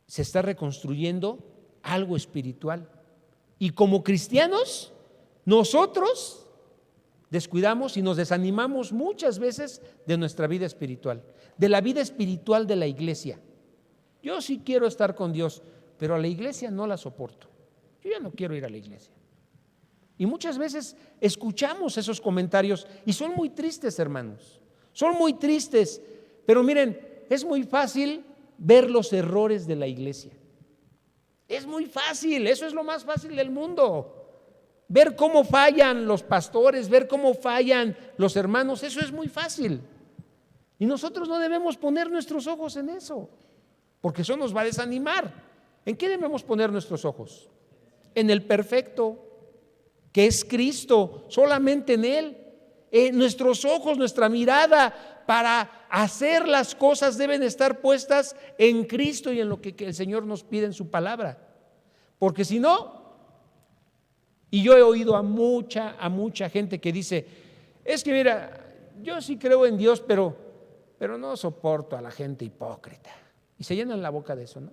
se está reconstruyendo algo espiritual. Y como cristianos, nosotros descuidamos y nos desanimamos muchas veces de nuestra vida espiritual, de la vida espiritual de la iglesia. Yo sí quiero estar con Dios, pero a la iglesia no la soporto. Yo ya no quiero ir a la iglesia. Y muchas veces escuchamos esos comentarios y son muy tristes, hermanos. Son muy tristes. Pero miren, es muy fácil ver los errores de la iglesia. Es muy fácil, eso es lo más fácil del mundo. Ver cómo fallan los pastores, ver cómo fallan los hermanos, eso es muy fácil. Y nosotros no debemos poner nuestros ojos en eso, porque eso nos va a desanimar. ¿En qué debemos poner nuestros ojos? En el perfecto, que es Cristo, solamente en Él. Nuestros ojos, nuestra mirada para hacer las cosas deben estar puestas en Cristo y en lo que el Señor nos pide en su palabra. Porque si no, y yo he oído a mucha gente que dice, es que mira, yo sí creo en Dios, pero no soporto a la gente hipócrita. Y se llenan la boca de eso, ¿no?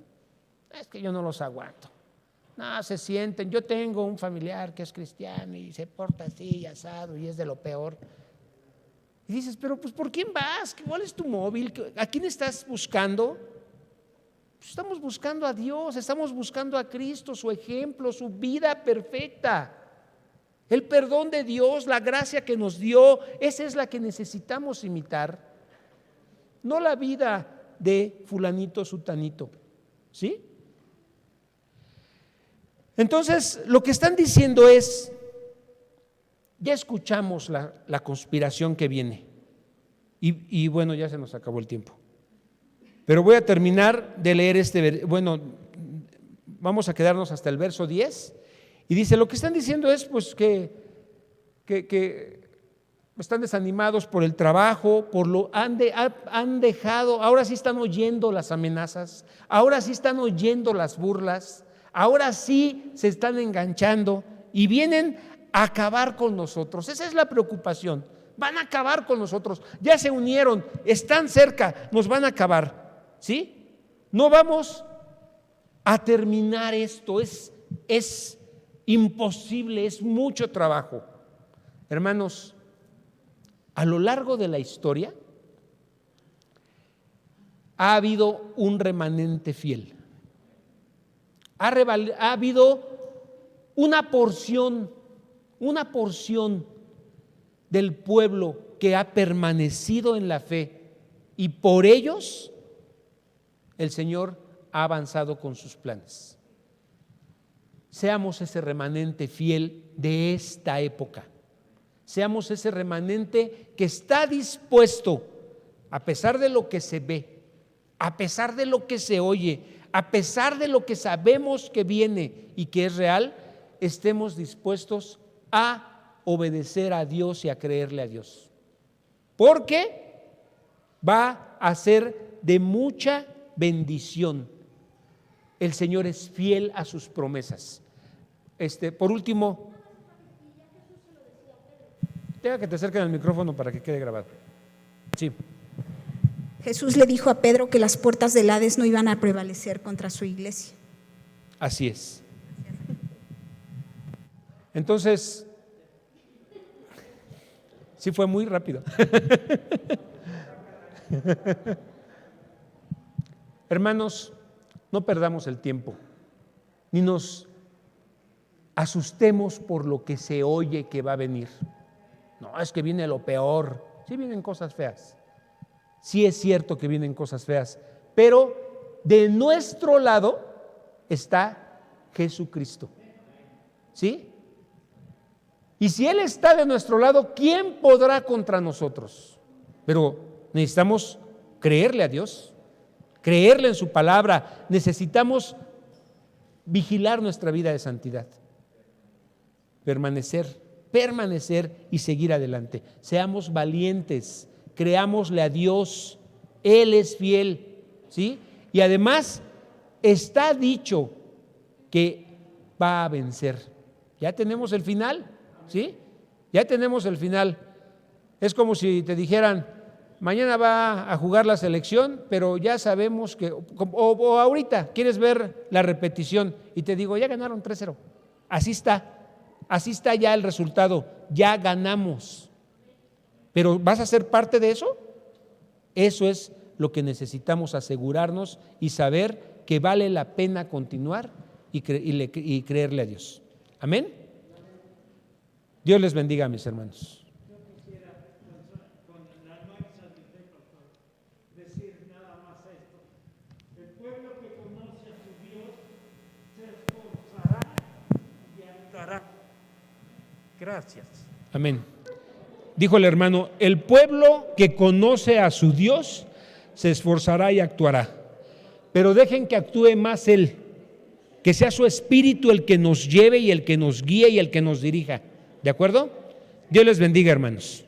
Es que yo no los aguanto. No, se sienten. Yo tengo un familiar que es cristiano y se porta así y asado y es de lo peor. Y dices, pero pues ¿por quién vas? ¿Cuál es tu móvil? ¿A quién estás buscando? Pues estamos buscando a Dios, estamos buscando a Cristo, su ejemplo, su vida perfecta. El perdón de Dios, la gracia que nos dio, esa es la que necesitamos imitar. No la vida de fulanito, sutanito. ¿Sí? Entonces, lo que están diciendo es, ya escuchamos la conspiración que viene. Y bueno, ya se nos acabó el tiempo. Pero voy a terminar de leer vamos a quedarnos hasta el verso 10. Y dice, lo que están diciendo es pues que están desanimados por el trabajo, han dejado, ahora sí están oyendo las amenazas, ahora sí están oyendo las burlas, Ahora sí se están enganchando y vienen a acabar con nosotros. Esa es la preocupación. Van a acabar con nosotros. Ya se unieron, están cerca, nos van a acabar. ¿Sí? No vamos a terminar esto. Es imposible, es mucho trabajo. Hermanos, a lo largo de la historia ha habido un remanente fiel. Ha habido una porción del pueblo que ha permanecido en la fe, y por ellos el Señor ha avanzado con sus planes. Seamos ese remanente fiel de esta época. Seamos ese remanente que está dispuesto, a pesar de lo que se ve, a pesar de lo que se oye, a pesar de lo que sabemos que viene y que es real, estemos dispuestos a obedecer a Dios y a creerle a Dios. Porque va a ser de mucha bendición. El Señor es fiel a sus promesas. Por último, deja que te acerquen al micrófono para que quede grabado. Sí. Jesús le dijo a Pedro que las puertas del Hades no iban a prevalecer contra su iglesia. Así es. Entonces, sí fue muy rápido. Hermanos, no perdamos el tiempo, ni nos asustemos por lo que se oye que va a venir. No, es que viene lo peor. Sí vienen cosas feas. Sí es cierto que vienen cosas feas, pero de nuestro lado está Jesucristo. ¿Sí? Y si Él está de nuestro lado, ¿quién podrá contra nosotros? Pero necesitamos creerle a Dios, creerle en su palabra. Necesitamos vigilar nuestra vida de santidad, permanecer y seguir adelante. Seamos valientes, creámosle a Dios, Él es fiel, ¿sí? Y además está dicho que va a vencer. Ya tenemos el final, ¿sí? Ya tenemos el final. Es como si te dijeran, mañana va a jugar la selección, pero ya sabemos que, o ahorita quieres ver la repetición y te digo, ya ganaron 3-0. Así está ya el resultado, ya ganamos. ¿Pero vas a ser parte de eso? Eso es lo que necesitamos asegurarnos y saber que vale la pena continuar y creerle a Dios. Amén. Dios les bendiga, mis hermanos. Yo quisiera, con la nueva decir nada más esto. El pueblo que conoce a su Dios se esforzará y actuará. Gracias. Amén. Dijo el hermano, el pueblo que conoce a su Dios se esforzará y actuará. Pero dejen que actúe más Él, que sea su Espíritu el que nos lleve y el que nos guíe y el que nos dirija. ¿De acuerdo? Dios les bendiga, hermanos.